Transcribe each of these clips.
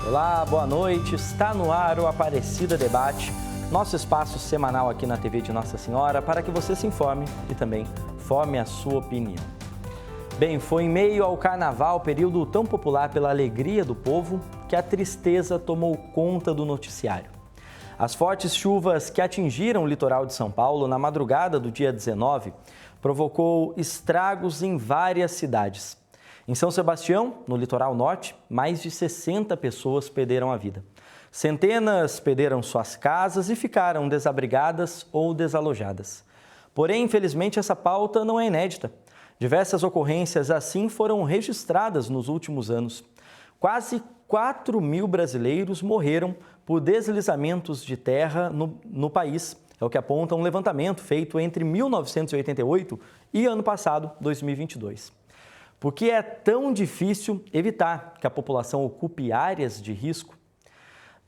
Olá, boa noite. Está no ar o Aparecida Debate, nosso espaço semanal aqui na TV de Nossa Senhora para que você se informe e também forme a sua opinião. Bem, foi em meio ao Carnaval, período tão popular pela alegria do povo, que a tristeza tomou conta do noticiário. As fortes chuvas que atingiram o litoral de São Paulo na madrugada do dia 19 provocou estragos em várias cidades. Em São Sebastião, no litoral norte, mais de 60 pessoas perderam a vida. Centenas perderam suas casas e ficaram desabrigadas ou desalojadas. Porém, infelizmente, essa pauta não é inédita. Diversas ocorrências assim foram registradas nos últimos anos. Quase 4.000 brasileiros morreram por deslizamentos de terra no país. É o que aponta um levantamento feito entre 1988 e ano passado, 2022. Por que é tão difícil evitar que a população ocupe áreas de risco?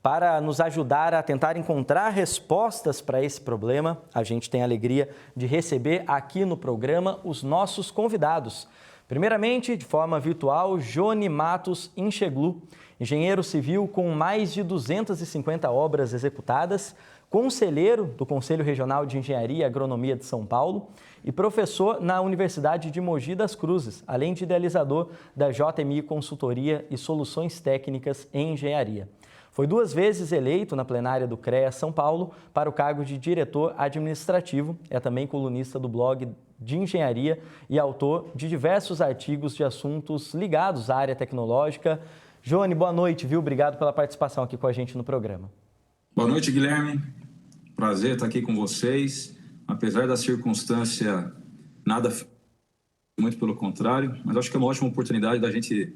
Para nos ajudar a tentar encontrar respostas para esse problema, a gente tem a alegria de receber aqui no programa os nossos convidados. Primeiramente, de forma virtual, Johnny Matos Incheglu, engenheiro civil com mais de 250 obras executadas, conselheiro do Conselho Regional de Engenharia e Agronomia de São Paulo e professor na Universidade de Mogi das Cruzes, além de idealizador da JMI Consultoria e Soluções Técnicas em Engenharia. Foi 2 vezes eleito na plenária do CREA São Paulo para o cargo de diretor administrativo, é também colunista do blog de engenharia e autor de diversos artigos de assuntos ligados à área tecnológica. Johnny, boa noite, viu? Obrigado pela participação aqui com a gente no programa. Boa noite, Guilherme. Prazer estar aqui com vocês. Apesar da circunstância, nada muito pelo contrário, mas acho que é uma ótima oportunidade da gente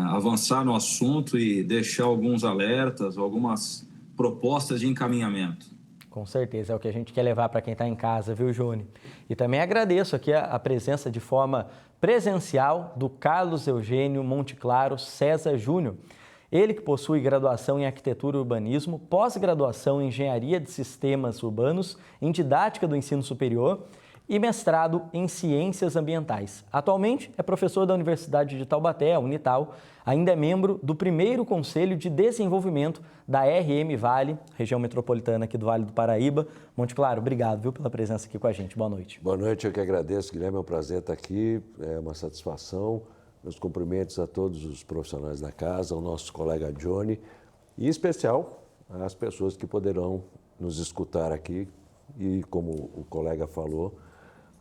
avançar no assunto e deixar alguns alertas, algumas propostas de encaminhamento. Com certeza, é o que a gente quer levar para quem está em casa, viu, Johnny? E também agradeço aqui a presença de forma presencial do Carlos Eugênio Monteclaro César Júnior. Ele que possui graduação em Arquitetura e Urbanismo, pós-graduação em Engenharia de Sistemas Urbanos, em Didática do Ensino Superior e mestrado em Ciências Ambientais. Atualmente é professor da Universidade de Taubaté, a Unital, ainda é membro do primeiro Conselho de Desenvolvimento da RM Vale, região metropolitana aqui do Vale do Paraíba. Monteclaro, obrigado, viu, pela presença aqui com a gente. Boa noite. Boa noite, eu que agradeço, Guilherme, é um prazer estar aqui, é uma satisfação. Meus cumprimentos a todos os profissionais da casa, ao nosso colega Johnny, e em especial às pessoas que poderão nos escutar aqui. E como o colega falou,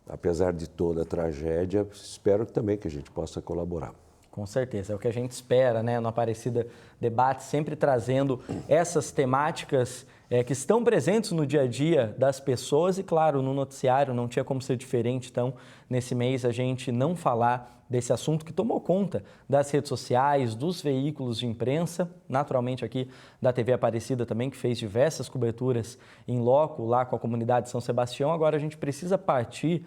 apesar de toda a tragédia, espero também que a gente possa colaborar. Com certeza, é o que a gente espera, né, no Aparecida Debate, sempre trazendo essas temáticas que estão presentes no dia a dia das pessoas e, claro, no noticiário não tinha como ser diferente. Então, nesse mês, a gente não falar desse assunto que tomou conta das redes sociais, dos veículos de imprensa, naturalmente aqui da TV Aparecida também, que fez diversas coberturas em loco lá com a comunidade de São Sebastião. Agora a gente precisa partir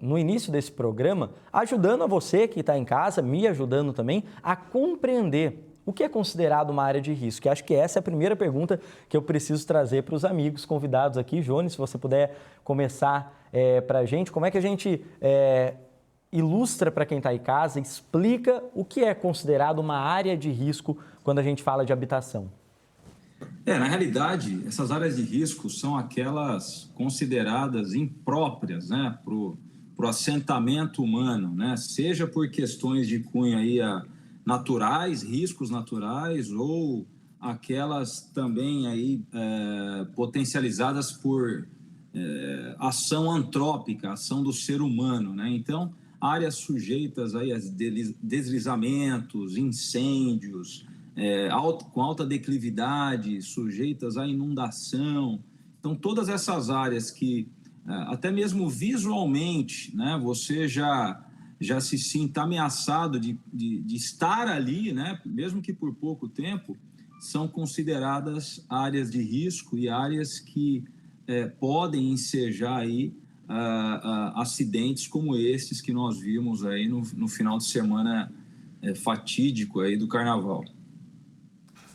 no início desse programa, ajudando a você que está em casa, me ajudando também, a compreender o que é considerado uma área de risco. E acho que essa é a primeira pergunta que eu preciso trazer para os amigos convidados aqui. Johnny, se você puder começar para a gente, como é que a gente ilustra para quem está em casa, explica o que é considerado uma área de risco quando a gente fala de habitação? Na realidade, essas áreas de risco são aquelas consideradas impróprias, né, para o assentamento humano, né, seja por questões de cunho aí, naturais, riscos naturais, ou aquelas também aí, potencializadas por ação antrópica, ação do ser humano, né? Então, áreas sujeitas aí a deslizamentos, incêndios, com alta declividade, sujeitas à inundação. Então, todas essas áreas que, até mesmo visualmente, né, você já se sinta ameaçado de estar ali, né, mesmo que por pouco tempo, são consideradas áreas de risco e áreas que podem ensejar aí, acidentes como esses que nós vimos aí no final de semana fatídico aí do Carnaval.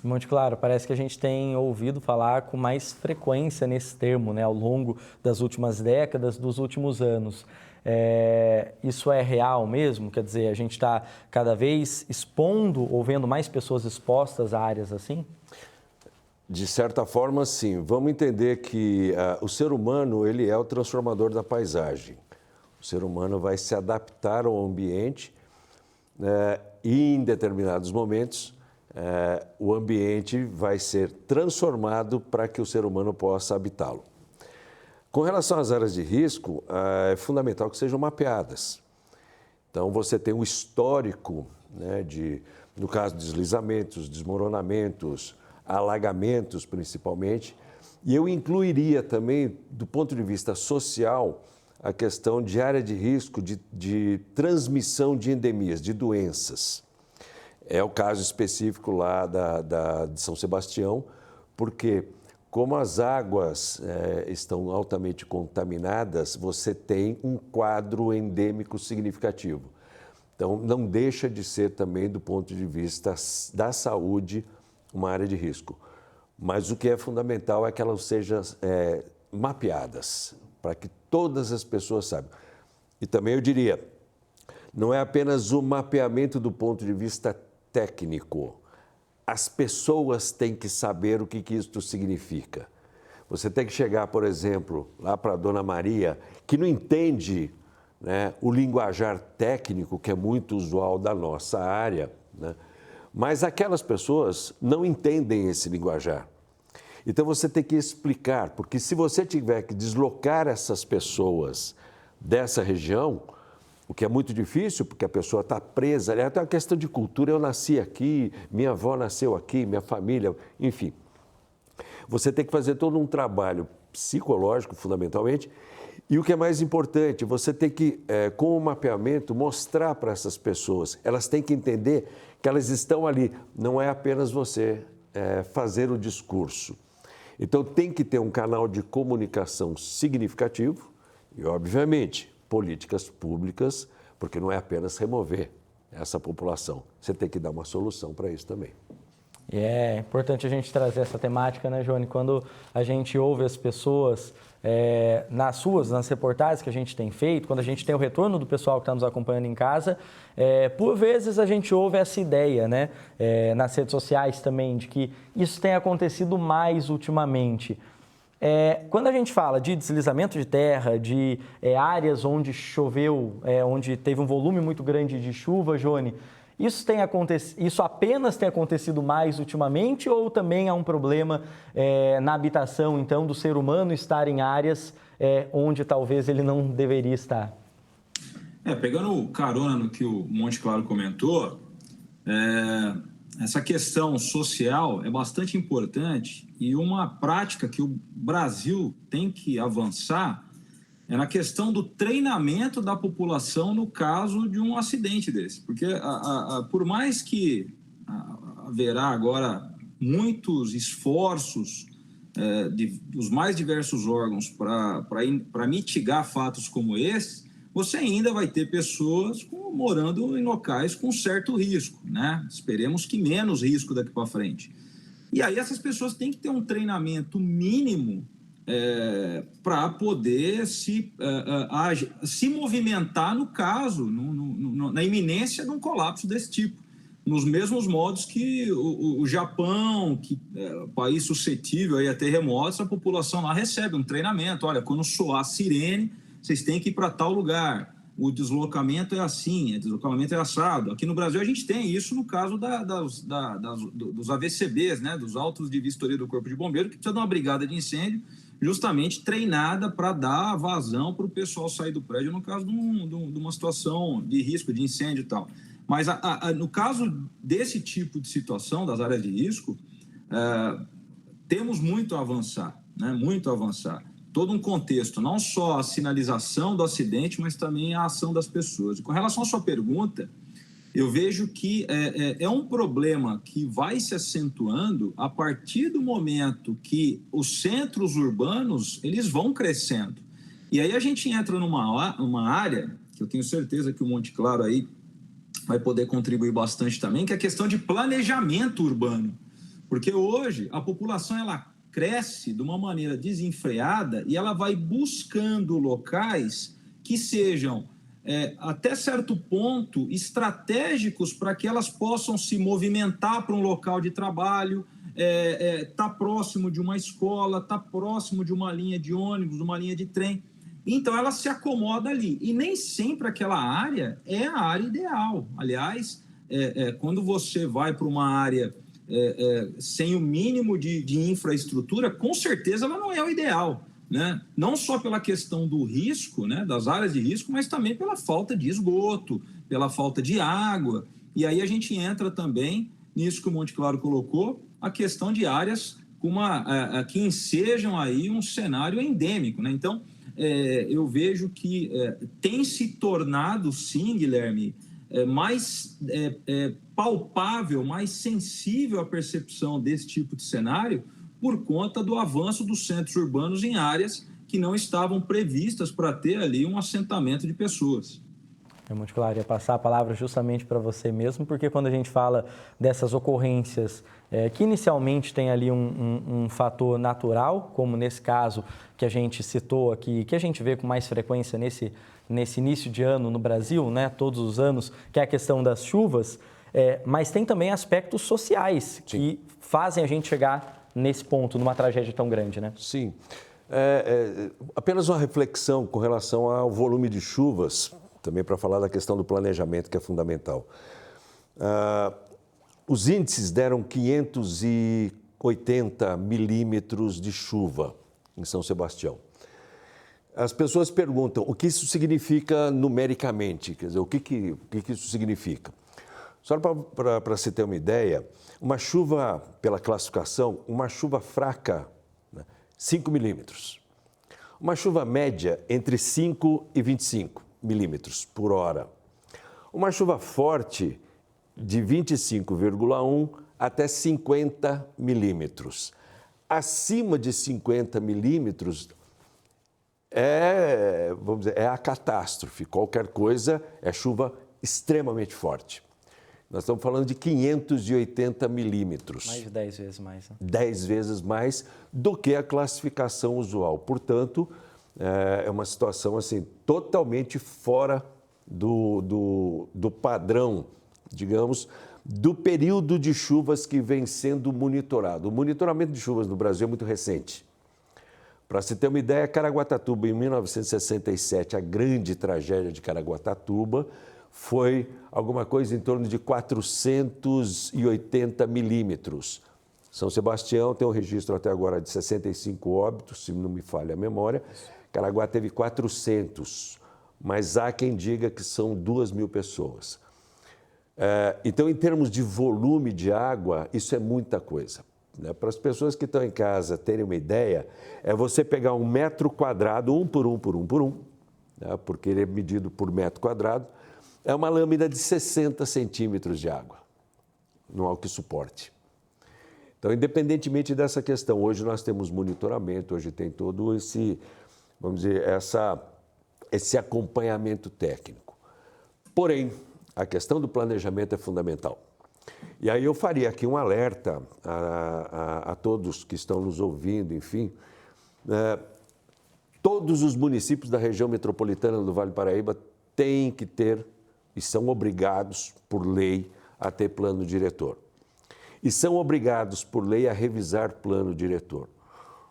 Monteclaro, parece que a gente tem ouvido falar com mais frequência nesse termo, né, ao longo das últimas décadas, dos últimos anos. Isso é real mesmo? Quer dizer, a gente está cada vez expondo ou vendo mais pessoas expostas a áreas assim? De certa forma, sim. Vamos entender que o ser humano ele é o transformador da paisagem. O ser humano vai se adaptar ao ambiente e, em determinados momentos, o ambiente vai ser transformado para que o ser humano possa habitá-lo. Com relação às áreas de risco, é fundamental que sejam mapeadas. Então, você tem um histórico, né, no caso de deslizamentos, desmoronamentos, alagamentos principalmente, e eu incluiria também, do ponto de vista social, a questão de área de risco de transmissão de endemias, de doenças. É o caso específico lá de São Sebastião, porque como as águas estão altamente contaminadas, você tem um quadro endêmico significativo. Então, não deixa de ser também, do ponto de vista da saúde, uma área de risco. Mas o que é fundamental é que elas sejam mapeadas, para que todas as pessoas saibam. E também eu diria, não é apenas o mapeamento do ponto de vista técnico. As pessoas têm que saber o que isso significa. Você tem que chegar, por exemplo, lá para a Dona Maria, que não entende, né, o linguajar técnico, que é muito usual da nossa área, né? Mas aquelas pessoas não entendem esse linguajar. Então, você tem que explicar, porque se você tiver que deslocar essas pessoas dessa região, o que é muito difícil, porque a pessoa está presa, é até uma questão de cultura, eu nasci aqui, minha avó nasceu aqui, minha família, enfim. Você tem que fazer todo um trabalho psicológico, fundamentalmente, e o que é mais importante, você tem que, com o mapeamento, mostrar para essas pessoas, elas têm que entender que elas estão ali, não é apenas você fazer o discurso. Então, tem que ter um canal de comunicação significativo e, obviamente, políticas públicas, porque não é apenas remover essa população. Você tem que dar uma solução para isso também. E é importante a gente trazer essa temática, né, Johnny? Quando a gente ouve as pessoas nas reportagens que a gente tem feito, quando a gente tem o retorno do pessoal que está nos acompanhando em casa, por vezes a gente ouve essa ideia, né, nas redes sociais também, de que isso tem acontecido mais ultimamente. Quando a gente fala de deslizamento de terra, de áreas onde choveu, onde teve um volume muito grande de chuva, Johnny, isso apenas tem acontecido mais ultimamente ou também há um problema na habitação, então, do ser humano estar em áreas onde talvez ele não deveria estar? Pegando carona no que o Monte Claro comentou, essa questão social é bastante importante e uma prática que o Brasil tem que avançar é na questão do treinamento da população no caso de um acidente desse. Porque por mais que haverá agora muitos esforços dos mais diversos órgãos para mitigar fatos como esse, você ainda vai ter pessoas morando em locais com certo risco, né? Esperemos que menos risco daqui para frente. E aí essas pessoas têm que ter um treinamento mínimo para poder se movimentar no caso, na iminência de um colapso desse tipo. Nos mesmos modos que o Japão, que é um país suscetível aí a terremotos, a população lá recebe um treinamento. Olha, quando soar a sirene, vocês têm que ir para tal lugar. O deslocamento é assim, o deslocamento é assado. Aqui no Brasil a gente tem isso no caso dos AVCBs, né, dos autos de vistoria do Corpo de Bombeiro, que precisa de uma brigada de incêndio justamente treinada para dar vazão para o pessoal sair do prédio no caso de uma situação de risco, de incêndio e tal. Mas no caso desse tipo de situação, das áreas de risco, temos muito a avançar, né? Muito a avançar. Todo um contexto, não só a sinalização do acidente, mas também a ação das pessoas. E com relação à sua pergunta, eu vejo que é um problema que vai se acentuando a partir do momento que os centros urbanos eles vão crescendo. E aí a gente entra numa área, que eu tenho certeza que o Monte Claro aí vai poder contribuir bastante também, que é a questão de planejamento urbano. Porque hoje a população ela cresce de uma maneira desenfreada e ela vai buscando locais que sejam, até certo ponto, estratégicos para que elas possam se movimentar para um local de trabalho, tá próximo de uma escola, tá próximo de uma linha de ônibus, uma linha de trem. Então, ela se acomoda ali. E nem sempre aquela área é a área ideal. Aliás, quando você vai para uma área sem o mínimo de infraestrutura, com certeza ela não é o ideal, né? Não só pela questão do risco, né, das áreas de risco, mas também pela falta de esgoto, pela falta de água. E aí a gente entra também nisso que o Monte Claro colocou, a questão de áreas que ensejam aí um cenário endêmico, né? Então, eu vejo que tem se tornado, sim, Guilherme, mais palpável, mais sensível à percepção desse tipo de cenário por conta do avanço dos centros urbanos em áreas que não estavam previstas para ter ali um assentamento de pessoas. É muito claro, ia passar a palavra justamente para você mesmo, porque quando a gente fala dessas ocorrências que inicialmente tem ali um fator natural, como nesse caso que a gente citou aqui, que a gente vê com mais frequência nesse início de ano no Brasil, né, todos os anos, que é a questão das chuvas, mas tem também aspectos sociais que fazem a gente chegar nesse ponto, numa tragédia tão grande, né? Sim. Apenas uma reflexão com relação ao volume de chuvas, também para falar da questão do planejamento, que é fundamental. Os índices deram 580 milímetros de chuva em São Sebastião. As pessoas perguntam o que isso significa numericamente, quer dizer, o que isso significa. Só para se ter uma ideia, uma chuva, pela classificação, uma chuva fraca, 5 milímetros. Uma chuva média entre 5 e 25 milímetros por hora. Uma chuva forte de 25,1 até 50 milímetros. Acima de 50 milímetros vamos dizer, é a catástrofe. Qualquer coisa é chuva extremamente forte. Nós estamos falando de 580 milímetros. Mais de 10 vezes mais. Né? 10 vezes mais do que a classificação usual. Portanto, é uma situação assim, totalmente fora do padrão, digamos, do período de chuvas que vem sendo monitorado. O monitoramento de chuvas no Brasil é muito recente. Para se ter uma ideia, Caraguatatuba, em 1967, a grande tragédia de Caraguatatuba, foi alguma coisa em torno de 480 milímetros. São Sebastião tem um registro até agora de 65 óbitos, se não me falha a memória. Caraguá teve 400, mas há quem diga que são 2.000 pessoas. Então, em termos de volume de água, isso é muita coisa. Né? Para as pessoas que estão em casa terem uma ideia, é você pegar 1 metro quadrado, 1 por 1 por 1 por 1, né? Porque ele é medido por metro quadrado, é uma lâmina de 60 centímetros de água, não há o que suporte. Então, independentemente dessa questão, hoje nós temos monitoramento, hoje tem todo esse, vamos dizer, esse acompanhamento técnico. Porém, a questão do planejamento é fundamental. E aí eu faria aqui um alerta a todos que estão nos ouvindo, enfim. Todos os municípios da região metropolitana do Vale do Paraíba têm que ter, e são obrigados por lei, a ter plano diretor. E são obrigados por lei a revisar plano diretor.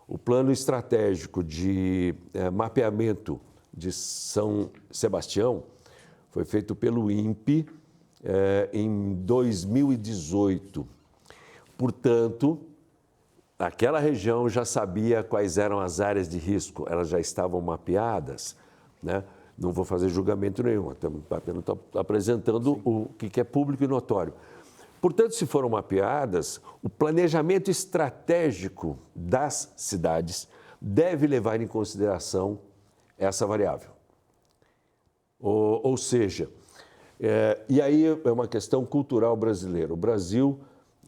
O plano estratégico de mapeamento de São Sebastião foi feito pelo INPE em 2018. Portanto, aquela região já sabia quais eram as áreas de risco, elas já estavam mapeadas, né? Não vou fazer julgamento nenhum, apenas estou apresentando o que é público e notório. Portanto, se foram mapeadas, o planejamento estratégico das cidades deve levar em consideração essa variável. Ou seja, e aí é uma questão cultural brasileira. O Brasil,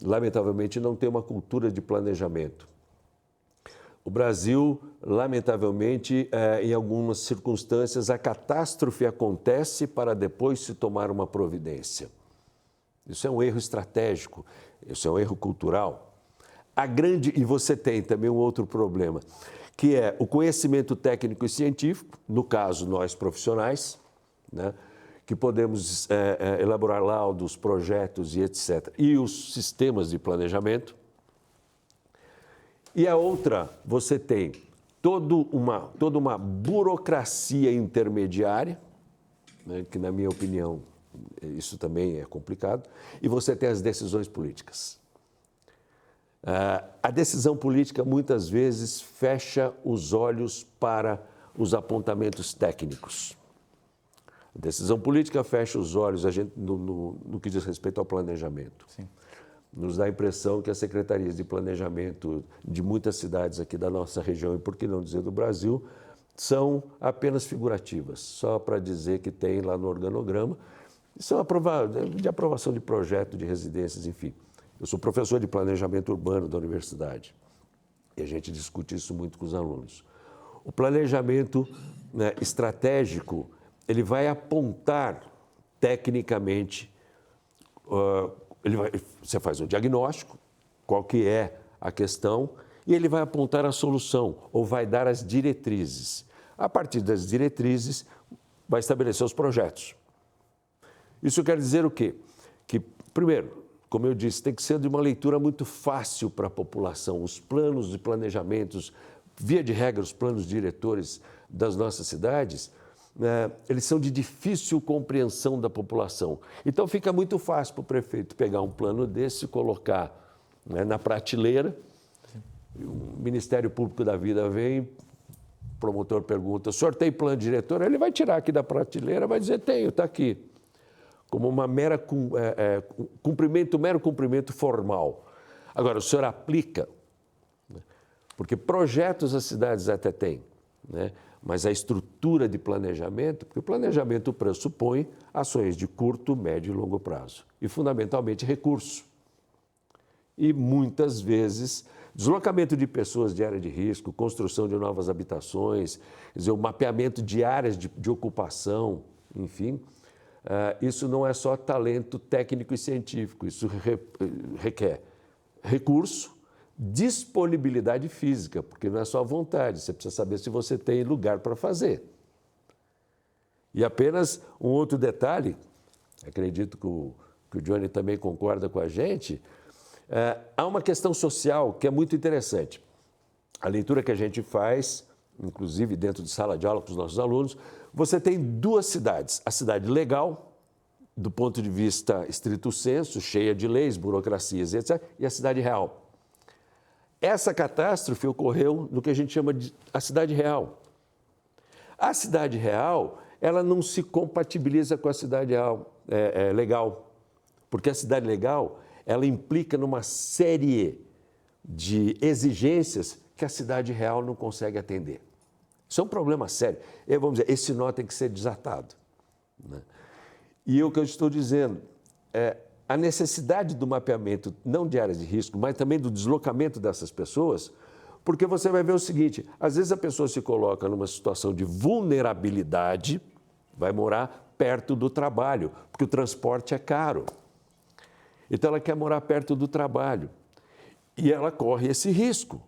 lamentavelmente, não tem uma cultura de planejamento. O Brasil, lamentavelmente, em algumas circunstâncias, a catástrofe acontece para depois se tomar uma providência. Isso é um erro estratégico, isso é um erro cultural. E você tem também um outro problema. que é o conhecimento técnico e científico, no caso, nós profissionais, né, que podemos elaborar laudos, projetos e etc., e os sistemas de planejamento. E a outra, você tem toda uma burocracia intermediária, né, que, na minha opinião, isso também é complicado, e você tem as decisões políticas. A decisão política, muitas vezes, fecha os olhos para os apontamentos técnicos. A decisão política fecha os olhos no que diz respeito ao planejamento. Sim. Nos dá a impressão que as secretarias de planejamento de muitas cidades aqui da nossa região, e por que não dizer do Brasil, são apenas figurativas, só para dizer que tem lá no organograma, são de aprovação de projeto, de residências, enfim. Eu sou professor de planejamento urbano da universidade e a gente discute isso muito com os alunos. O planejamento, né, estratégico, ele vai apontar tecnicamente, você faz um diagnóstico, qual que é a questão, e ele vai apontar a solução, ou vai dar as diretrizes. A partir das diretrizes, vai estabelecer os projetos. Isso quer dizer o quê? Que, primeiro, como eu disse, tem que ser de uma leitura muito fácil para a população. Os planos de planejamentos, via de regra, os planos diretores das nossas cidades, eles são de difícil compreensão da população. Então, fica muito fácil para o prefeito pegar um plano desse e colocar, né, na prateleira. O Ministério Público da Vida vem, o promotor pergunta, o senhor tem plano diretor? Ele vai tirar aqui da prateleira, vai dizer, tenho, está aqui. Como uma mero cumprimento formal. Agora, o senhor aplica, né? Porque projetos as cidades até têm, né? Mas a estrutura de planejamento, porque o planejamento pressupõe ações de curto, médio e longo prazo. E, fundamentalmente, recurso. E, muitas vezes, deslocamento de pessoas de área de risco, construção de novas habitações, quer dizer, o mapeamento de áreas de ocupação, enfim, isso não é só talento técnico e científico, isso requer recurso, disponibilidade física, porque não é só vontade, você precisa saber se você tem lugar para fazer. E apenas um outro detalhe, acredito que o Johnny também concorda com a gente, há uma questão social que é muito interessante. A leitura que a gente faz, inclusive dentro de sala de aula com os nossos alunos, você tem duas cidades. A cidade legal, do ponto de vista estrito sensu, cheia de leis, burocracias, etc., e a cidade real. Essa catástrofe ocorreu no que a gente chama de a cidade real. A cidade real, ela não se compatibiliza com a cidade legal, porque a cidade legal, ela implica numa série de exigências que a cidade real não consegue atender. Isso é um problema sério. Vamos dizer, esse nó tem que ser desatado, né? E o que eu estou dizendo é a necessidade do mapeamento, não de áreas de risco, mas também do deslocamento dessas pessoas, porque você vai ver o seguinte, às vezes a pessoa se coloca numa situação de vulnerabilidade, vai morar perto do trabalho, porque o transporte é caro. Então ela quer morar perto do trabalho e ela corre esse risco.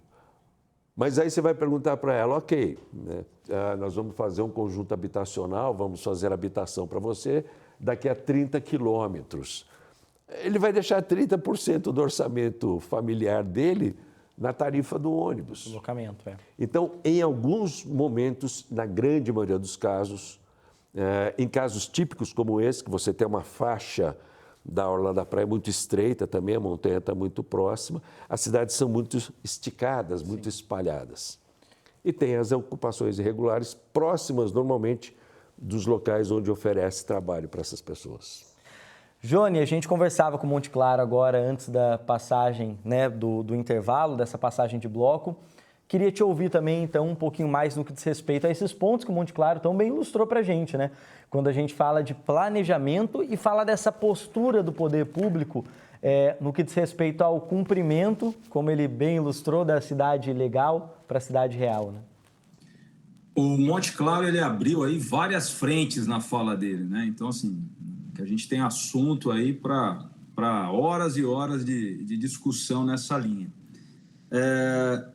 Mas aí você vai perguntar para ela, ok, né, nós vamos fazer um conjunto habitacional, vamos fazer habitação para você daqui a 30 quilômetros. Ele vai deixar 30% do orçamento familiar dele na tarifa do ônibus. Deslocamento, Então, em alguns momentos, na grande maioria dos casos, em casos típicos como esse, que você tem uma faixa da orla da praia muito estreita também, a montanha está muito próxima, as cidades são muito esticadas, muito espalhadas. E tem as ocupações irregulares próximas, normalmente, dos locais onde oferece trabalho para essas pessoas. Johnny, a gente conversava com o Monte Claro agora, antes da passagem, né, do intervalo, dessa passagem de bloco. Queria te ouvir também, então, um pouquinho mais no que diz respeito a esses pontos que o Monte Claro tão bem ilustrou para a gente, né? Quando a gente fala de planejamento e fala dessa postura do poder público no que diz respeito ao cumprimento, como ele bem ilustrou, da cidade legal para a cidade real, né? O Monte Claro, ele abriu aí várias frentes na fala dele, né? Então, assim, que a gente tem assunto aí para horas e horas de discussão nessa linha.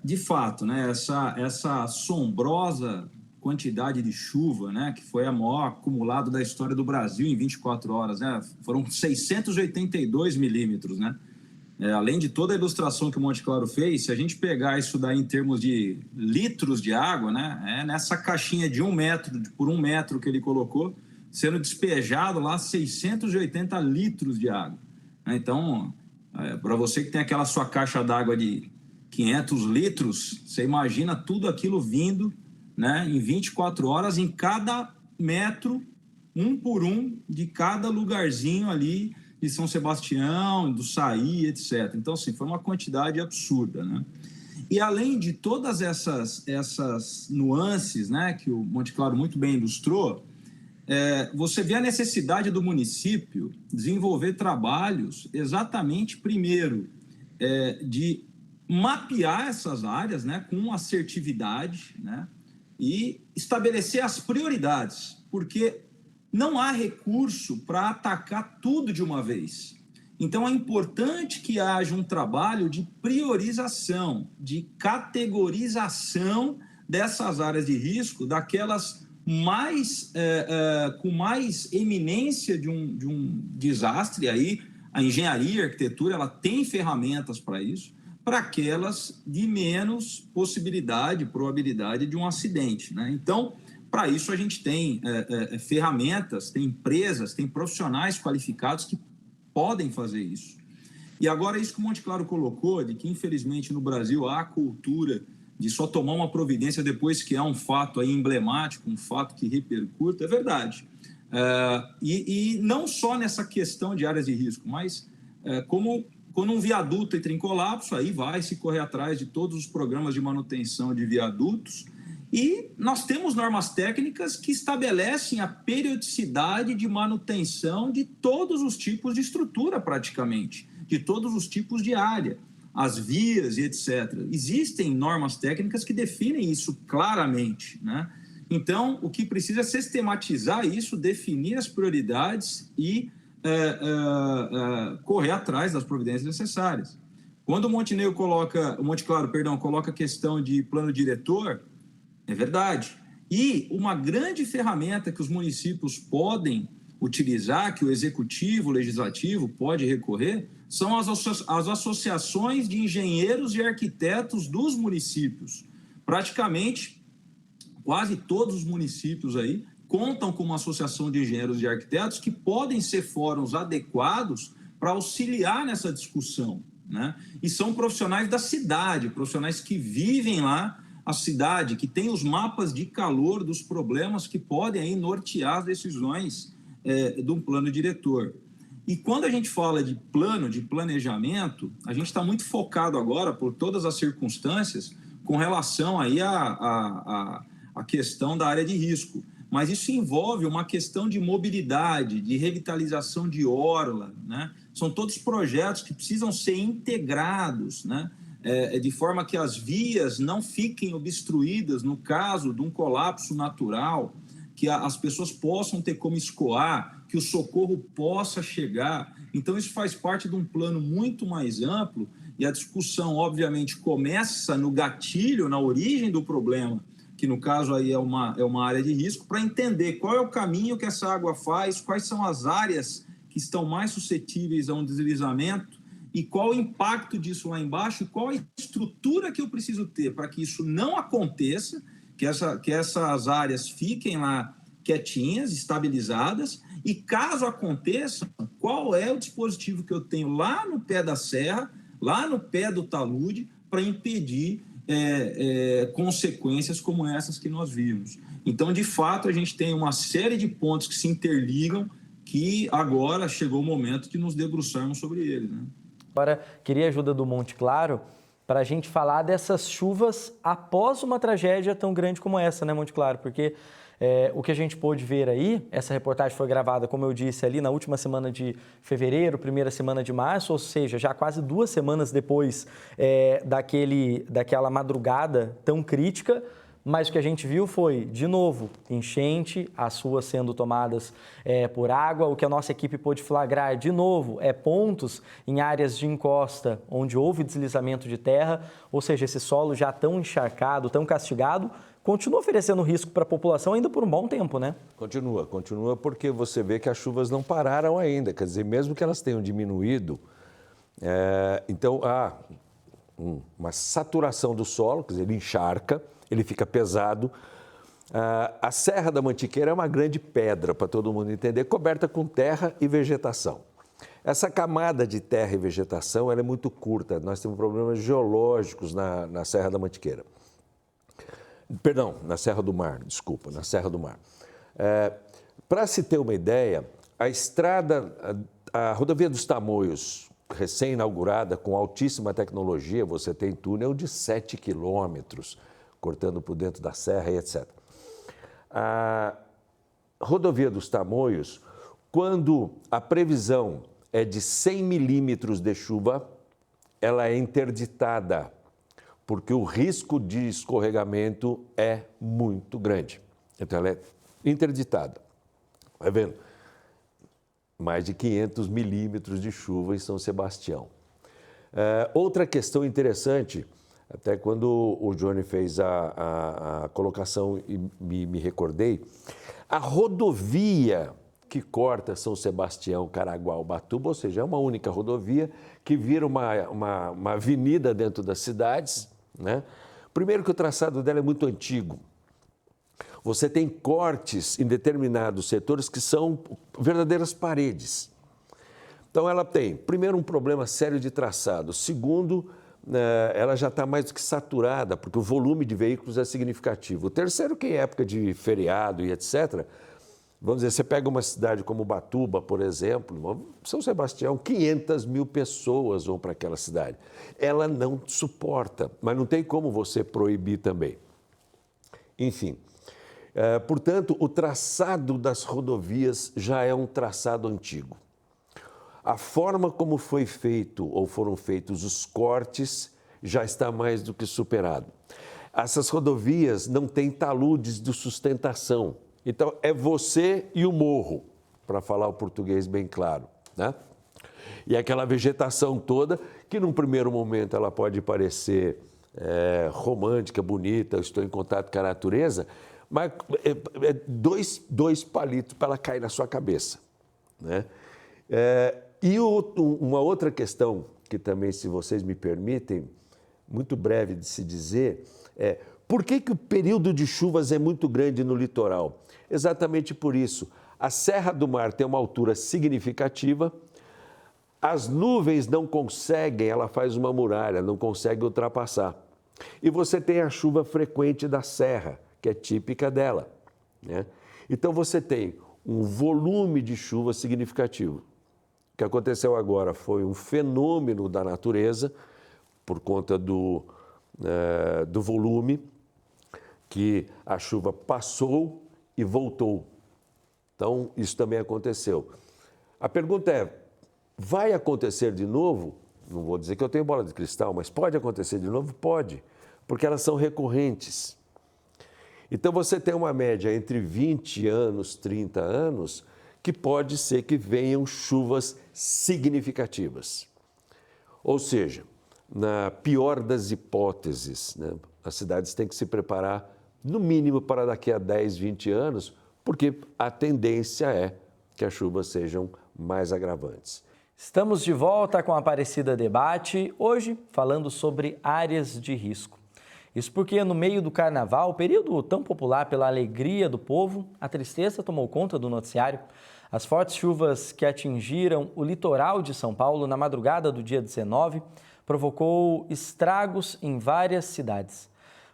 de fato, né, essa assombrosa quantidade de chuva, né, que foi a maior acumulado da história do Brasil em 24 horas, né, foram 682 milímetros, né, além de toda a ilustração que o Monte Claro fez, se a gente pegar isso daí em termos de litros de água, né, nessa caixinha de 1 metro por 1 metro que ele colocou, sendo despejado lá 680 litros de água. Então, para você que tem aquela sua caixa d'água de 500 litros, você imagina tudo aquilo vindo, né, em 24 horas, em cada metro, um por um, de cada lugarzinho ali de São Sebastião, do Saí, etc. Então, assim, foi uma quantidade absurda, né? E além de todas essas nuances, né, que o Monte Claro muito bem ilustrou, você vê a necessidade do município desenvolver trabalhos exatamente, primeiro, de mapear essas áreas, né, com assertividade, né, e estabelecer as prioridades, porque não há recurso para atacar tudo de uma vez. Então, é importante que haja um trabalho de priorização, de categorização dessas áreas de risco, daquelas mais, com mais eminência de um desastre. Aí, a engenharia, a arquitetura, ela tem ferramentas para isso, para aquelas de menos possibilidade, probabilidade de um acidente, né? Então, para isso, a gente tem ferramentas, tem empresas, tem profissionais qualificados que podem fazer isso. E agora, isso que o Monte Claro colocou, de que, infelizmente, no Brasil há a cultura de só tomar uma providência depois que há um fato aí emblemático, um fato que repercuta, é verdade. E não só nessa questão de áreas de risco, mas como quando um viaduto entra em colapso, aí vai se correr atrás de todos os programas de manutenção de viadutos. E nós temos normas técnicas que estabelecem a periodicidade de manutenção de todos os tipos de estrutura, praticamente, de todos os tipos de área, as vias e etc. Existem normas técnicas que definem isso claramente, né? Então, o que precisa é sistematizar isso, definir as prioridades e correr atrás das providências necessárias. Quando o Monte Claro coloca a questão de plano diretor, é verdade. E uma grande ferramenta que os municípios podem utilizar, que o executivo, o legislativo pode recorrer, são as associações de engenheiros e arquitetos dos municípios. Praticamente, quase todos os municípios aí contam com uma associação de engenheiros e arquitetos que podem ser fóruns adequados para auxiliar nessa discussão, né? E são profissionais da cidade, profissionais que vivem lá a cidade, que tem os mapas de calor dos problemas que podem aí nortear as decisões de um plano diretor. E quando a gente fala de plano, de planejamento, a gente está muito focado agora, por todas as circunstâncias, com relação aí à questão da área de risco. Mas isso envolve uma questão de mobilidade, de revitalização de orla, né? São todos projetos que precisam ser integrados, né? De forma que as vias não fiquem obstruídas no caso de um colapso natural, que as pessoas possam ter como escoar, que o socorro possa chegar. Então, isso faz parte de um plano muito mais amplo e a discussão, obviamente, começa no gatilho, na origem do problema, que no caso aí é uma área de risco, para entender qual é o caminho que essa água faz, quais são as áreas que estão mais suscetíveis a um deslizamento, e qual o impacto disso lá embaixo, e qual a estrutura que eu preciso ter para que isso não aconteça, que essas áreas fiquem lá quietinhas, estabilizadas, e caso aconteça, qual é o dispositivo que eu tenho lá no pé da serra, lá no pé do talude, para impedir consequências como essas que nós vimos. Então, de fato, a gente tem uma série de pontos que se interligam, que agora chegou o momento de nos debruçarmos sobre eles, né? Agora, queria a ajuda do Monte Claro para a gente falar dessas chuvas após uma tragédia tão grande como essa, né, Monte Claro? Porque o que a gente pôde ver aí, essa reportagem foi gravada, como eu disse, ali na última semana de fevereiro, primeira semana de março, ou seja, já quase 2 semanas depois daquela madrugada tão crítica, mas o que a gente viu foi, de novo, enchente, as ruas sendo tomadas por água. O que a nossa equipe pôde flagrar, de novo, pontos em áreas de encosta, onde houve deslizamento de terra, ou seja, esse solo já tão encharcado, tão castigado, continua oferecendo risco para a população ainda por um bom tempo, né? Continua porque você vê que as chuvas não pararam ainda, quer dizer, mesmo que elas tenham diminuído, então há uma saturação do solo, quer dizer, ele encharca, ele fica pesado. A Serra da Mantiqueira é uma grande pedra, para todo mundo entender, coberta com terra e vegetação. Essa camada de terra e vegetação ela é muito curta, nós temos problemas geológicos na Serra da Mantiqueira. Perdão, na Serra do Mar, desculpa, na Serra do Mar. Para se ter uma ideia, a rodovia dos Tamoios, recém-inaugurada, com altíssima tecnologia, você tem túnel de 7 quilômetros, cortando por dentro da serra e etc. A rodovia dos Tamoios, quando a previsão é de 100 milímetros de chuva, ela é interditada, porque o risco de escorregamento é muito grande. Então, ela é interditada. Vai vendo? Mais de 500 milímetros de chuva em São Sebastião. Outra questão interessante, até quando o Johnny fez a colocação e me recordei, a rodovia que corta São Sebastião, Caraguá, Ubatuba, ou seja, é uma única rodovia que vira uma avenida dentro das cidades, né? Primeiro que o traçado dela é muito antigo. Você tem cortes em determinados setores que são verdadeiras paredes. Então, ela tem, primeiro, um problema sério de traçado. Segundo, ela já está mais do que saturada, porque o volume de veículos é significativo. O terceiro, que em época de feriado e etc., vamos dizer, você pega uma cidade como Ubatuba, por exemplo, São Sebastião, 500 mil pessoas vão para aquela cidade. Ela não suporta, mas não tem como você proibir também. Enfim, portanto, o traçado das rodovias já é um traçado antigo. A forma como foi feito ou foram feitos os cortes já está mais do que superado. Essas rodovias não têm taludes de sustentação. Então, é você e o morro, para falar o português bem claro, né? E aquela vegetação toda, que num primeiro momento ela pode parecer romântica, bonita, estou em contato com a natureza, mas dois palitos para ela cair na sua cabeça, né? E uma outra questão, que também, se vocês me permitem, muito breve de se dizer, por que o período de chuvas é muito grande no litoral? Exatamente por isso. A Serra do Mar tem uma altura significativa, as nuvens não conseguem, ela faz uma muralha, não consegue ultrapassar. E você tem a chuva frequente da serra, que é típica dela, né? Então você tem um volume de chuva significativo. O que aconteceu agora foi um fenômeno da natureza, por conta do volume, que a chuva passou e voltou. Então, isso também aconteceu. A pergunta é, vai acontecer de novo? Não vou dizer que eu tenho bola de cristal, mas pode acontecer de novo? Pode, porque elas são recorrentes. Então, você tem uma média entre 20 anos, 30 anos, que pode ser que venham chuvas significativas. Ou seja, na pior das hipóteses, né, as cidades têm que se preparar, no mínimo, para daqui a 10, 20 anos, porque a tendência é que as chuvas sejam mais agravantes. Estamos de volta com a Aparecida Debate, hoje falando sobre áreas de risco. Isso porque no meio do carnaval, período tão popular pela alegria do povo, a tristeza tomou conta do noticiário. As fortes chuvas que atingiram o litoral de São Paulo na madrugada do dia 19 provocou estragos em várias cidades.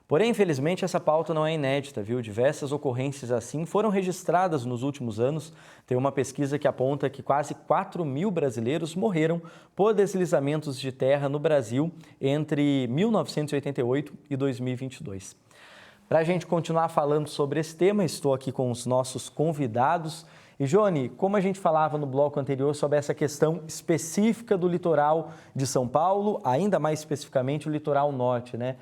Porém, infelizmente, essa pauta não é inédita, viu? Diversas ocorrências assim foram registradas nos últimos anos. Tem uma pesquisa que aponta que quase 4.000 brasileiros morreram por deslizamentos de terra no Brasil entre 1988 e 2022. Para a gente continuar falando sobre esse tema, estou aqui com os nossos convidados. E, Johnny, como a gente falava no bloco anterior sobre essa questão específica do litoral de São Paulo, ainda mais especificamente o litoral norte, né?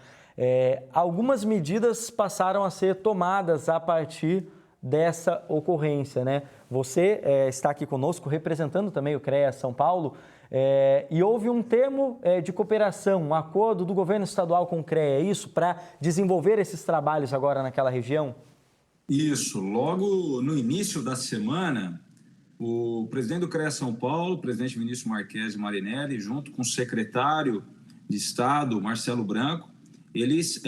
Algumas medidas passaram a ser tomadas a partir dessa ocorrência, né? Você está aqui conosco representando também o CREA São Paulo e houve um termo de cooperação, um acordo do governo estadual com o CREA, é isso? Para desenvolver esses trabalhos agora naquela região? Isso. Logo no início da semana, o presidente do CREA São Paulo, o presidente Vinícius Marques Marinelli, junto com o secretário de Estado, Marcelo Branco, eles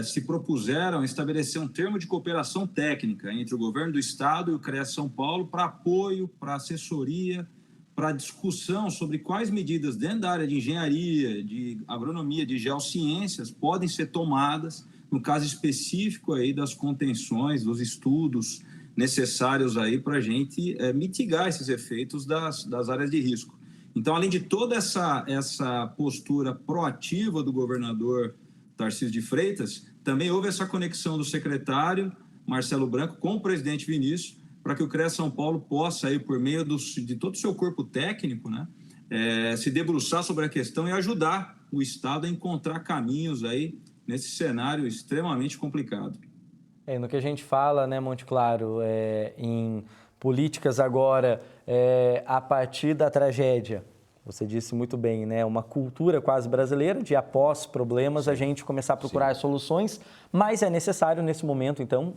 se propuseram estabelecer um termo de cooperação técnica entre o governo do Estado e o CREA São Paulo para apoio, para assessoria, para discussão sobre quais medidas dentro da área de engenharia, de agronomia, de geociências podem ser tomadas, no caso específico aí das contenções, dos estudos necessários aí para a gente mitigar esses efeitos das áreas de risco. Então, além de toda essa postura proativa do governador Tarcísio de Freitas, também houve essa conexão do secretário Marcelo Branco com o presidente Vinícius, para que o CREA São Paulo possa, aí, por meio de todo o seu corpo técnico, né, se debruçar sobre a questão e ajudar o Estado a encontrar caminhos aí nesse cenário extremamente complicado. No que a gente fala, né, Monte Claro, em políticas agora a partir da tragédia, você disse muito bem, né? Uma cultura quase brasileira de após problemas a gente começar a procurar soluções, mas é necessário nesse momento, então,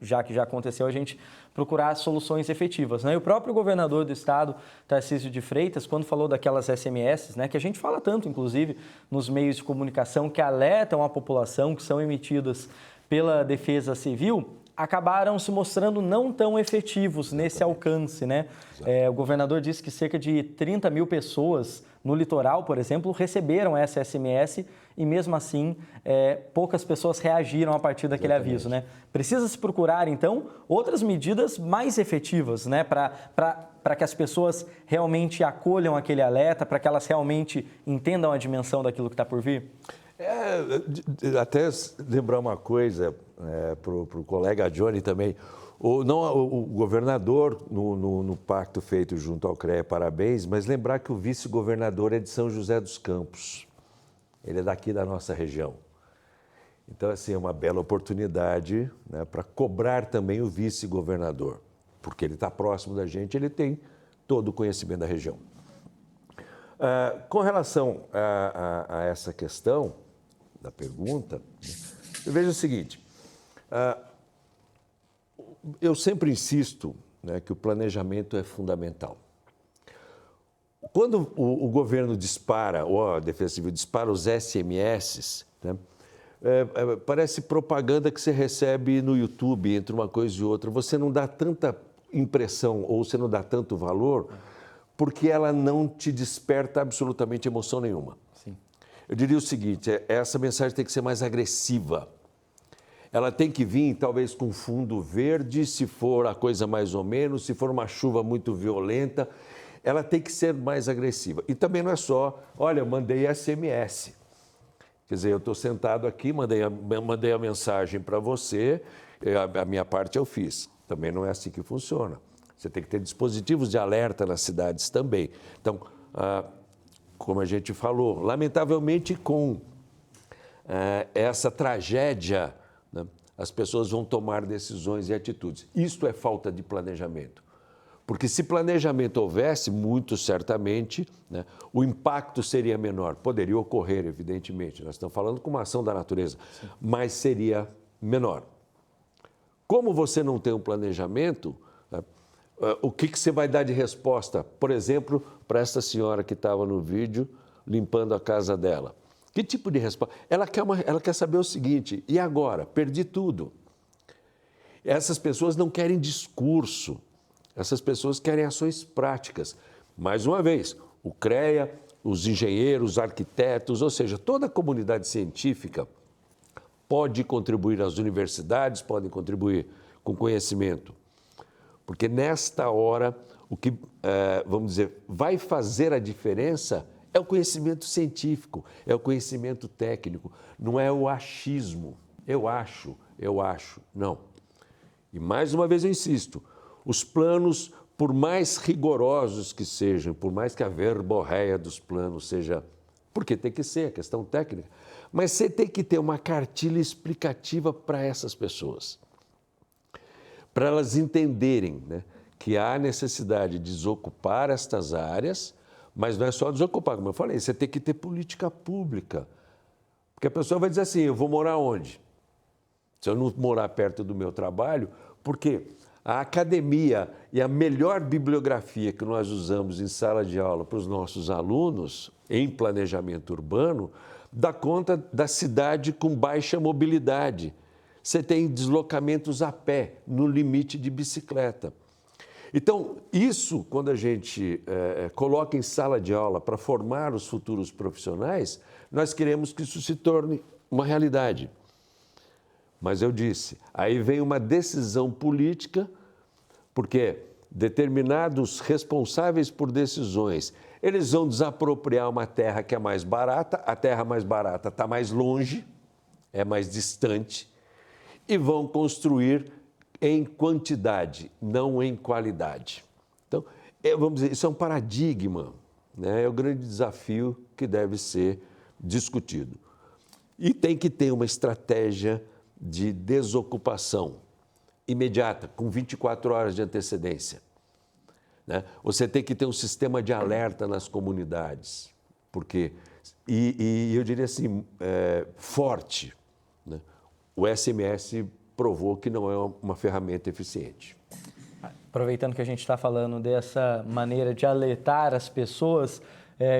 já que já aconteceu, a gente procurar soluções efetivas, né? E o próprio governador do estado, Tarcísio de Freitas, quando falou daquelas SMS, né, que a gente fala tanto, inclusive, nos meios de comunicação, que alertam a população, que são emitidas pela Defesa Civil, acabaram se mostrando não tão efetivos nesse alcance, né? O governador disse que cerca de 30 mil pessoas no litoral, por exemplo, receberam essa SMS e, mesmo assim, poucas pessoas reagiram a partir daquele aviso, né? Precisa se procurar, então, outras medidas mais efetivas, né? Para que as pessoas realmente acolham aquele alerta, para que elas realmente entendam a dimensão daquilo que está por vir? Até lembrar uma coisa para o colega Johnny também. O governador, no pacto feito junto ao CREA, parabéns, mas lembrar que o vice-governador é de São José dos Campos. Ele é daqui da nossa região. Então, assim, é uma bela oportunidade, né, para cobrar também o vice-governador, porque ele está próximo da gente, ele tem todo o conhecimento da região. Com relação a essa questão da pergunta, eu vejo o seguinte, eu sempre insisto, né, que o planejamento é fundamental. Quando o governo dispara, ou a Defesa Civil dispara os SMS, né, parece propaganda que você recebe no YouTube entre uma coisa e outra. Você não dá tanta impressão ou você não dá tanto valor porque ela não te desperta absolutamente emoção nenhuma. Sim. Eu diria o seguinte, essa mensagem tem que ser mais agressiva. Ela tem que vir, talvez, com fundo verde, se for a coisa mais ou menos, se for uma chuva muito violenta, ela tem que ser mais agressiva. E também não é só, olha, eu mandei SMS. Quer dizer, eu estou sentado aqui, mandei a mensagem para você, a minha parte eu fiz. Também não é assim que funciona. Você tem que ter dispositivos de alerta nas cidades também. Então, como a gente falou, lamentavelmente com essa tragédia, né, as pessoas vão tomar decisões e atitudes. Isto é falta de planejamento. Porque se planejamento houvesse, muito certamente, né, o impacto seria menor. Poderia ocorrer, evidentemente, nós estamos falando com uma ação da natureza, sim, mas seria menor. Como você não tem um planejamento, né, o que você vai dar de resposta, por exemplo, para essa senhora que estava no vídeo limpando a casa dela? Que tipo de resposta? Ela quer saber o seguinte, e agora? Perdi tudo. Essas pessoas não querem discurso, essas pessoas querem ações práticas. Mais uma vez, o CREA, os engenheiros, os arquitetos, ou seja, toda a comunidade científica pode contribuir, as universidades podem contribuir com conhecimento. Porque nesta hora, o que, vamos dizer, vai fazer a diferença é o conhecimento científico, é o conhecimento técnico, não é o achismo. Eu acho, não. E mais uma vez eu insisto, os planos, por mais rigorosos que sejam, por mais que a verborréia dos planos seja porque tem que ser, a questão técnica. Mas você tem que ter uma cartilha explicativa para essas pessoas, para elas entenderem, né, que há necessidade de desocupar estas áreas, mas não é só desocupar, como eu falei, você tem que ter política pública. Porque a pessoa vai dizer assim, eu vou morar onde? Se eu não morar perto do meu trabalho, porque a academia e a melhor bibliografia que nós usamos em sala de aula para os nossos alunos, em planejamento urbano, dá conta da cidade com baixa mobilidade. Você tem deslocamentos a pé, no limite de bicicleta. Então, isso, quando a gente coloca em sala de aula para formar os futuros profissionais, nós queremos que isso se torne uma realidade. Mas eu disse, aí vem uma decisão política, porque determinados responsáveis por decisões, eles vão desapropriar uma terra que é mais barata, a terra mais barata está mais longe, é mais distante, e vão construir em quantidade, não em qualidade. Então, vamos dizer, isso é um paradigma, né? É o grande desafio que deve ser discutido. E tem que ter uma estratégia de desocupação imediata, com 24 horas de antecedência, né? Você tem que ter um sistema de alerta nas comunidades, porque, e eu diria assim, forte, né? O SMS provou que não é uma ferramenta eficiente. Aproveitando que a gente está falando dessa maneira de alertar as pessoas,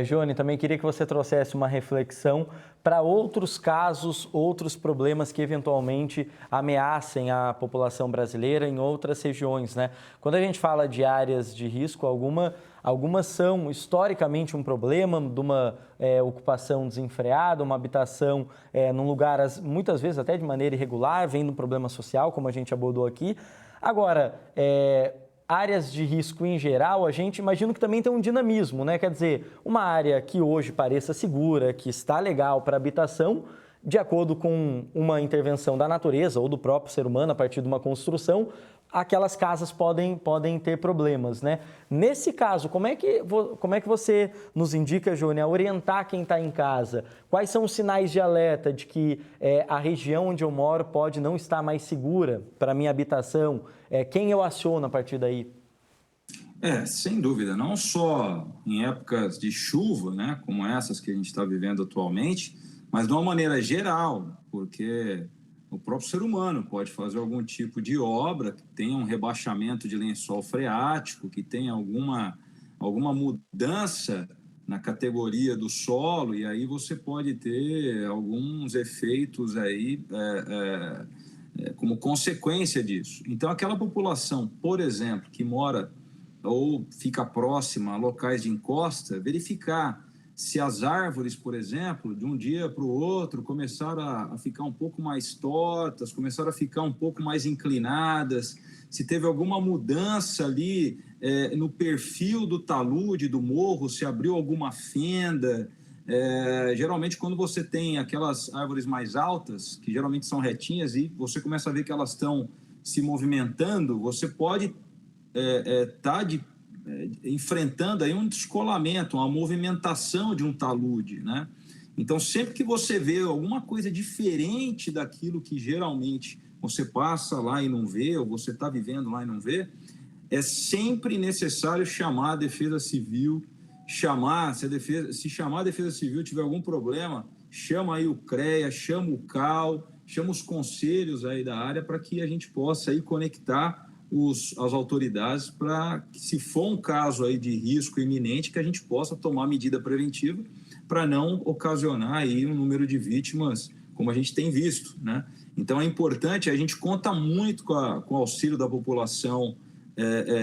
Johnny, também queria que você trouxesse uma reflexão para outros casos, outros problemas que eventualmente ameacem a população brasileira em outras regiões, né? Quando a gente fala de áreas de risco, algumas são historicamente um problema de uma ocupação desenfreada, uma habitação num lugar, muitas vezes até de maneira irregular, vem de um problema social, como a gente abordou aqui. Agora, áreas de risco em geral, a gente imagina que também tem um dinamismo, né? Quer dizer, uma área que hoje pareça segura, que está legal para habitação, de acordo com uma intervenção da natureza ou do próprio ser humano a partir de uma construção, aquelas casas podem ter problemas, né? Nesse caso, como é que você nos indica, Johnny, a orientar quem está em casa? Quais são os sinais de alerta de que a região onde eu moro pode não estar mais segura para a minha habitação? Quem eu aciono a partir daí? Sem dúvida, não só em épocas de chuva, né, como essas que a gente está vivendo atualmente, mas de uma maneira geral, porque o próprio ser humano pode fazer algum tipo de obra que tenha um rebaixamento de lençol freático, que tenha alguma mudança na categoria do solo, e aí você pode ter alguns efeitos aí como consequência disso. Então, aquela população, por exemplo, que mora ou fica próxima a locais de encosta, verificar se as árvores, por exemplo, de um dia para o outro começaram a ficar um pouco mais tortas, começaram a ficar um pouco mais inclinadas, se teve alguma mudança ali no perfil do talude, do morro, se abriu alguma fenda. Geralmente, quando você tem aquelas árvores mais altas, que geralmente são retinhas, e você começa a ver que elas estão se movimentando, você pode estar enfrentando aí um descolamento, uma movimentação de um talude, né? Então, sempre que você vê alguma coisa diferente daquilo que geralmente você passa lá e não vê, ou você está vivendo lá e não vê, é sempre necessário chamar a Defesa Civil, se chamar a Defesa Civil tiver algum problema, chama aí o CREA, chama o CAL, chama os conselhos aí da área para que a gente possa aí conectar as autoridades para que, se for um caso aí de risco iminente, que a gente possa tomar medida preventiva para não ocasionar aí um número de vítimas como a gente tem visto, né? Então, é importante, a gente conta muito com o auxílio da população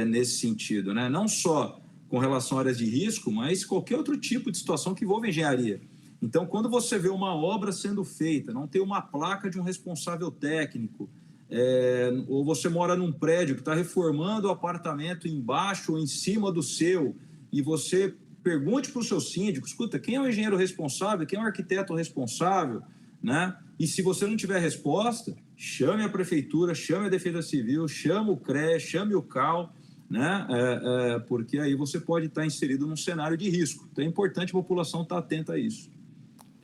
nesse sentido, né? Não só com relação a áreas de risco, mas qualquer outro tipo de situação que envolva engenharia. Então, quando você vê uma obra sendo feita, não tem uma placa de um responsável técnico, ou você mora num prédio que está reformando o apartamento embaixo ou em cima do seu, e você pergunte para o seu síndico, escuta, quem é o engenheiro responsável, quem é o arquiteto responsável, né? E se você não tiver resposta, chame a prefeitura, chame a Defesa Civil, chame o CREA, chame o CAL, né? Porque aí você pode estar inserido num cenário de risco. Então é importante a população estar atenta a isso.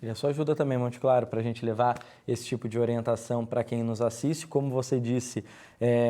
E a sua ajuda também, Monte Claro, para a gente levar esse tipo de orientação para quem nos assiste. Como você disse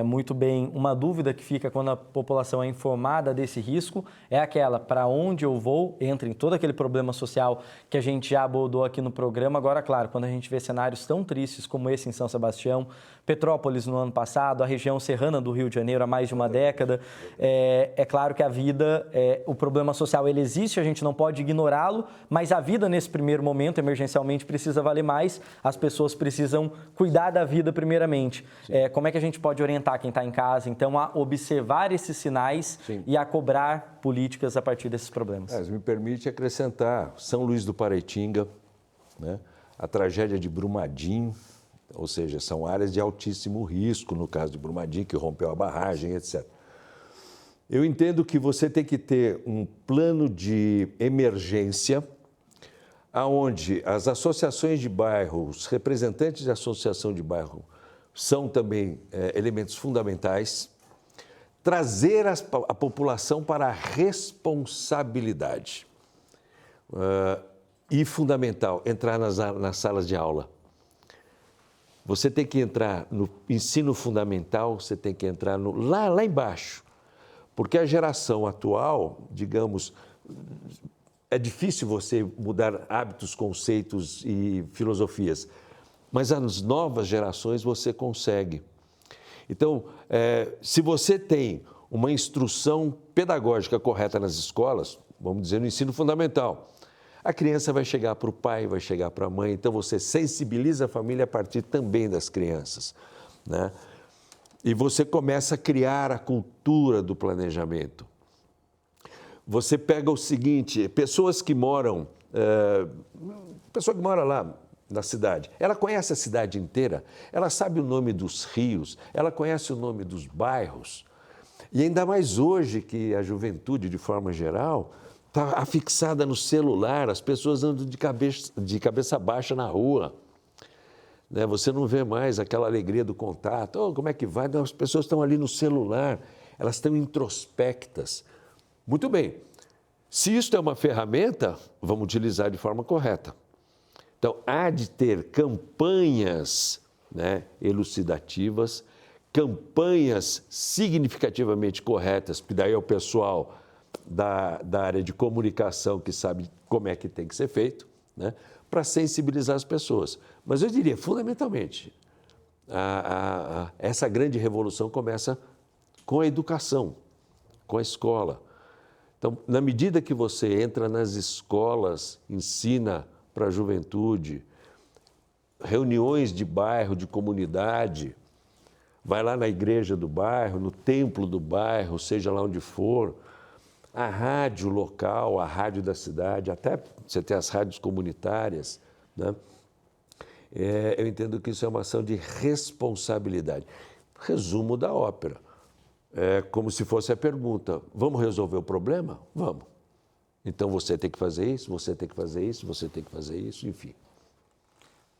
muito bem, uma dúvida que fica quando a população é informada desse risco é aquela: para onde eu vou? Entra em todo aquele problema social que a gente já abordou aqui no programa. Agora, claro, quando a gente vê cenários tão tristes como esse em São Sebastião, Petrópolis no ano passado, a região serrana do Rio de Janeiro há mais de uma década, é claro que a vida, o problema social, ele existe, a gente não pode ignorá-lo, mas a vida nesse primeiro momento, emergencialmente, precisa valer mais, as pessoas precisam cuidar da vida primeiramente. Como é que a gente pode orientar quem está em casa, então, a observar esses sinais e a cobrar políticas a partir desses problemas? Me permite acrescentar São Luís do Paraitinga, né? A tragédia de Brumadinho, ou seja, são áreas de altíssimo risco, no caso de Brumadinho, que rompeu a barragem, etc. Eu entendo que você tem que ter um plano de emergência, onde as associações de bairro, os representantes de associação de bairro são também elementos fundamentais, trazer a população para a responsabilidade. E fundamental, entrar nas salas de aula. Você tem que entrar no ensino fundamental, você tem que entrar lá embaixo. Porque a geração atual, digamos, é difícil você mudar hábitos, conceitos e filosofias, mas as novas gerações você consegue. Então, se você tem uma instrução pedagógica correta nas escolas, vamos dizer no ensino fundamental, a criança vai chegar para o pai, vai chegar para a mãe, então você sensibiliza a família a partir também das crianças, né? E você começa a criar a cultura do planejamento. Você pega o seguinte, pessoa que mora lá na cidade, ela conhece a cidade inteira, ela sabe o nome dos rios, ela conhece o nome dos bairros, e ainda mais hoje que a juventude, de forma geral, está afixada no celular, as pessoas andam de cabeça baixa na rua. Né? Você não vê mais aquela alegria do contato. Como é que vai? Não, as pessoas estão ali no celular, elas estão introspectas. Muito bem, se isso é uma ferramenta, vamos utilizar de forma correta. Então, há de ter campanhas, né, elucidativas, campanhas significativamente corretas, porque daí é o pessoal da área de comunicação que sabe como é que tem que ser feito, né, para sensibilizar as pessoas. Mas eu diria, fundamentalmente, essa grande revolução começa com a educação, com a escola. Então, na medida que você entra nas escolas, ensina para a juventude, reuniões de bairro, de comunidade, vai lá na igreja do bairro, no templo do bairro, seja lá onde for, a rádio local, a rádio da cidade, até você tem as rádios comunitárias, né? Eu entendo que isso é uma ação de responsabilidade. Resumo da ópera. É como se fosse a pergunta: vamos resolver o problema? Vamos. Então você tem que fazer isso, você tem que fazer isso, você tem que fazer isso, enfim.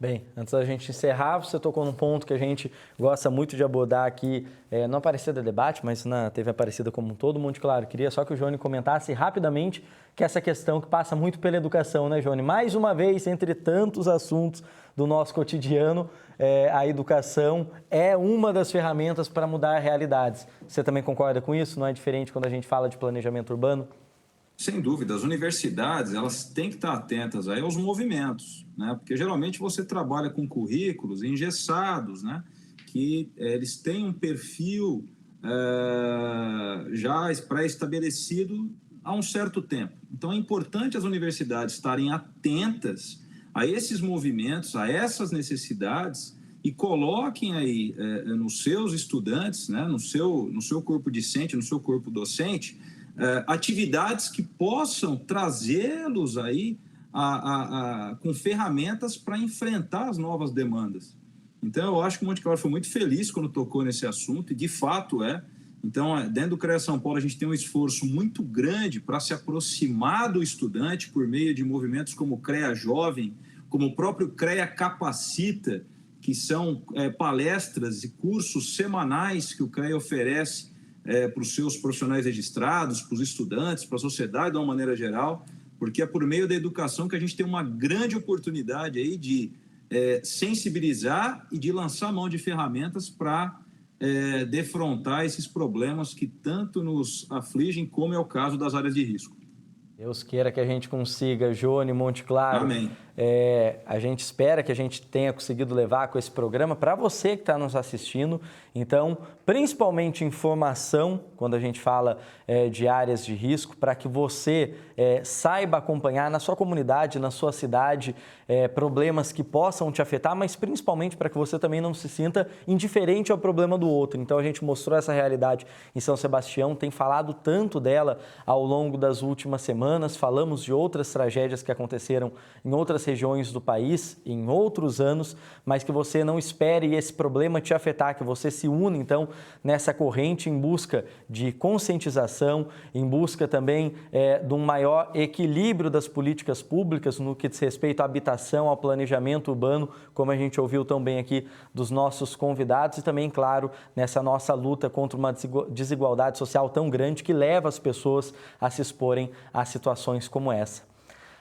Bem, antes da gente encerrar, você tocou num ponto que a gente gosta muito de abordar aqui, não Aparecida Debate, mas na TV Aparecida como um todo, Monte Claro. Queria só que o Johnny comentasse rapidamente que essa questão que passa muito pela educação, né, Johnny? Mais uma vez, entre tantos assuntos do nosso cotidiano, a educação é uma das ferramentas para mudar realidades. Você também concorda com isso? Não é diferente quando a gente fala de planejamento urbano? Sem dúvida, as universidades, elas têm que estar atentas aí aos movimentos, né? Porque geralmente você trabalha com currículos engessados, né? Que eles têm um perfil já pré-estabelecido há um certo tempo. Então é importante as universidades estarem atentas a esses movimentos, a essas necessidades e coloquem aí nos seus estudantes, né? no seu corpo discente, no seu corpo docente, atividades que possam trazê-los aí com ferramentas para enfrentar as novas demandas. Então, eu acho que o Monte Claro foi muito feliz quando tocou nesse assunto, e de fato é. Então, dentro do CREA São Paulo, a gente tem um esforço muito grande para se aproximar do estudante por meio de movimentos como o CREA Jovem, como o próprio CREA Capacita, que são palestras e cursos semanais que o CREA oferece para os seus profissionais registrados, para os estudantes, para a sociedade de uma maneira geral, porque é por meio da educação que a gente tem uma grande oportunidade aí de sensibilizar e de lançar mão de ferramentas para defrontar esses problemas que tanto nos afligem, como é o caso das áreas de risco. Deus queira que a gente consiga, Johnny, Monte Claro. Amém. A gente espera que a gente tenha conseguido levar com esse programa para você que está nos assistindo. Então, principalmente informação, quando a gente fala de áreas de risco, para que você saiba acompanhar na sua comunidade, na sua cidade, problemas que possam te afetar, mas principalmente para que você também não se sinta indiferente ao problema do outro. Então, a gente mostrou essa realidade em São Sebastião, tem falado tanto dela ao longo das últimas semanas, falamos de outras tragédias que aconteceram em outras regiões do país, em outros anos, mas que você não espere esse problema te afetar, que você se une, então, nessa corrente em busca de conscientização, em busca também de um maior equilíbrio das políticas públicas no que diz respeito à habitação, ao planejamento urbano, como a gente ouviu tão bem aqui dos nossos convidados, e também, claro, nessa nossa luta contra uma desigualdade social tão grande que leva as pessoas a se exporem a situações como essa.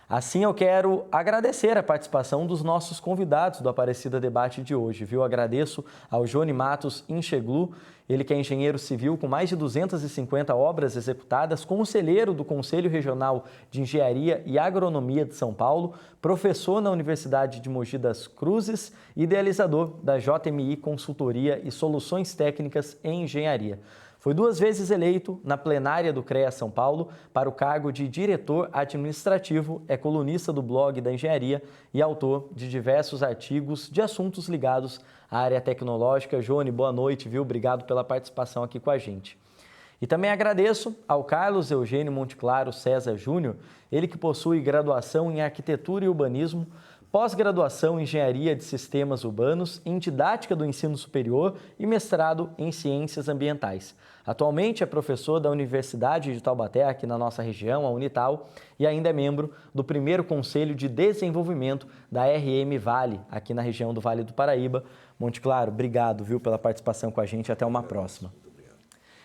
Assim, eu quero agradecer a participação dos nossos convidados do Aparecida Debate de hoje, viu? Agradeço ao Johnny Matos Incheglu, ele que é engenheiro civil com mais de 250 obras executadas, conselheiro do Conselho Regional de Engenharia e Agronomia de São Paulo, professor na Universidade de Mogi das Cruzes e idealizador da JMI Consultoria e Soluções Técnicas em Engenharia. Foi 2 vezes eleito na plenária do CREA São Paulo para o cargo de diretor administrativo, é colunista do blog da engenharia e autor de diversos artigos de assuntos ligados à área tecnológica. Johnny, boa noite, viu? Obrigado pela participação aqui com a gente. E também agradeço ao Carlos Eugênio Monte Claro César Júnior, ele que possui graduação em Arquitetura e Urbanismo, pós-graduação em Engenharia de Sistemas Urbanos, em Didática do Ensino Superior e mestrado em Ciências Ambientais. Atualmente é professor da Universidade de Taubaté, aqui na nossa região, a Unital, e ainda é membro do primeiro Conselho de Desenvolvimento da RM Vale, aqui na região do Vale do Paraíba. Monte Claro, obrigado, viu, pela participação com a gente. Até uma próxima.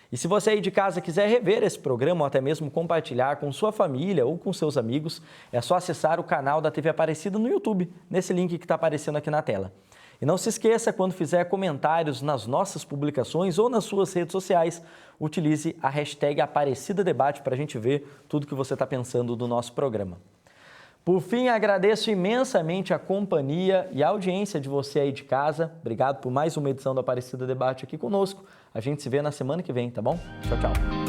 E se você aí de casa quiser rever esse programa ou até mesmo compartilhar com sua família ou com seus amigos, é só acessar o canal da TV Aparecida no YouTube, nesse link que está aparecendo aqui na tela. E não se esqueça, quando fizer comentários nas nossas publicações ou nas suas redes sociais, utilize a hashtag Aparecida Debate para a gente ver tudo que você está pensando do nosso programa. Por fim, agradeço imensamente a companhia e a audiência de você aí de casa. Obrigado por mais uma edição do Aparecida Debate aqui conosco. A gente se vê na semana que vem, tá bom? Tchau, tchau.